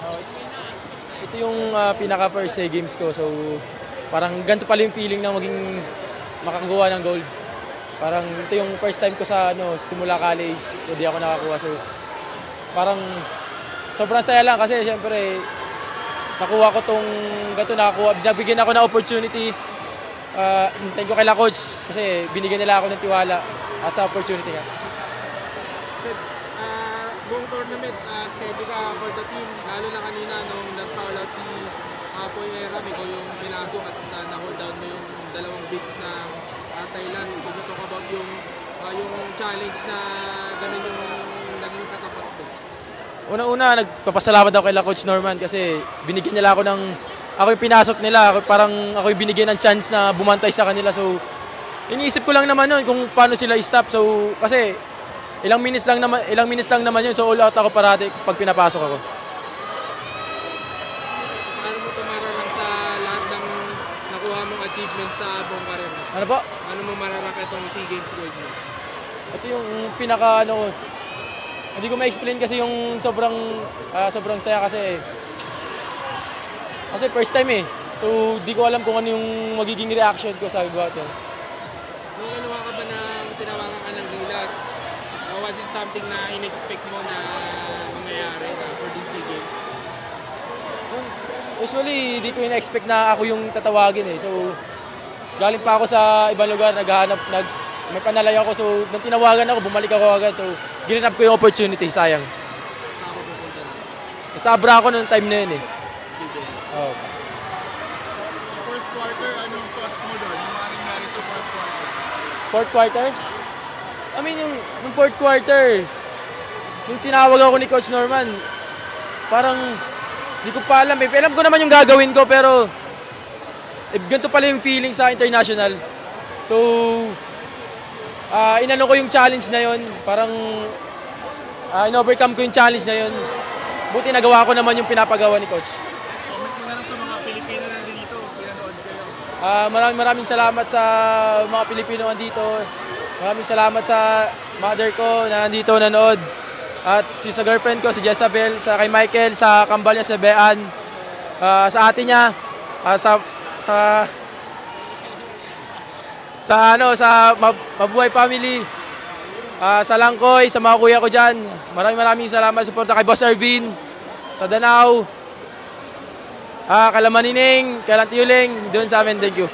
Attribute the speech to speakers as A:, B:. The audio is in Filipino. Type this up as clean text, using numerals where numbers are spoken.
A: Oh, ito yung pinaka first day games ko. So parang ganito pala yung feeling na maging makakagawa ng gold. Parang ito yung first time ko sa simula college, hindi ako nakakuha. So parang sobrang saya lang kasi syempre nakuha ko tong ganito, nabigyan ako ng opportunity. Thank you kay La Coach kasi binigyan nila ako ng tiwala at sa opportunity nga.
B: Buong tournament, steady ka for the team, lalo na kanina nung nag-foul out si Poy Eram, ikaw yung pinasok at na-hold down mo yung dalawang beats ng Thailand. Could you talk about yung challenge na ganun yung naging katapat mo?
A: Una-una, nagpapasalamat ako kay La Coach Norman kasi binigyan nila ako yung pinasok nila, parang ako yung binigyan ng chance na bumantay sa kanila. So, iniisip ko lang naman yun kung paano sila i-stop. So, kasi ilang minutes lang naman yun. So, all out ako parati pag pinapasok ako.
B: Paano mo tumararang sa lahat ng nakuha mong achievements sa buong karir mo?
A: Ano po?
B: Paano mo mararang itong SEA Games gold mo?
A: Ito yung pinaka hindi ko ma-explain kasi yung sobrang saya kasi first time eh. So, di ko alam kung ano yung magiging reaction ko sa buhat yun.
B: Nung kinuha ka ba ng tinawagan ka ng Gilas, was it something na in-expect mo na mangyayari for this SEA Games?
A: Usually, di ko in-expect na ako yung tatawagin eh. So, galing pa ako sa ibang lugar, may panalay ako. So, nung tinawagan ako, bumalik ako agad. So, ginanap ko yung opportunity, sayang.
B: Saan ako pupunta na?
A: Sa Abra ako nung time na yun eh. Oh.
C: Fourth quarter, anong thoughts mo doon? Yung mga nangyari sa fourth quarter?
A: Fourth quarter? I mean, yung fourth quarter, nung tinawag ako ni Coach Norman, parang, hindi ko pa alam eh. Alam ko naman yung gagawin ko, pero ganito pala yung feeling sa international. So, inano ko yung challenge na yon, parang in-overcome ko yung challenge na yon. Buti nagawa ko naman yung pinapagawa ni Coach.
C: Comment mo na lang sa mga Pilipino na dito, pinanood kayo.
A: Maraming salamat sa mga Pilipino nandito. Maraming salamat sa mother ko na nandito nanood. At sa girlfriend ko, si Jezabel, sa kay Michael, sa kambal niya, sa Bean, sa ate niya, sa Mabuhay Family, sa Langkoy, sa mga kuya ko dyan. Maraming salamat sa suporta kay Boss Arvin, sa Danao, kay Lamanining, kay Lantiuling, doon sa amin. Thank you.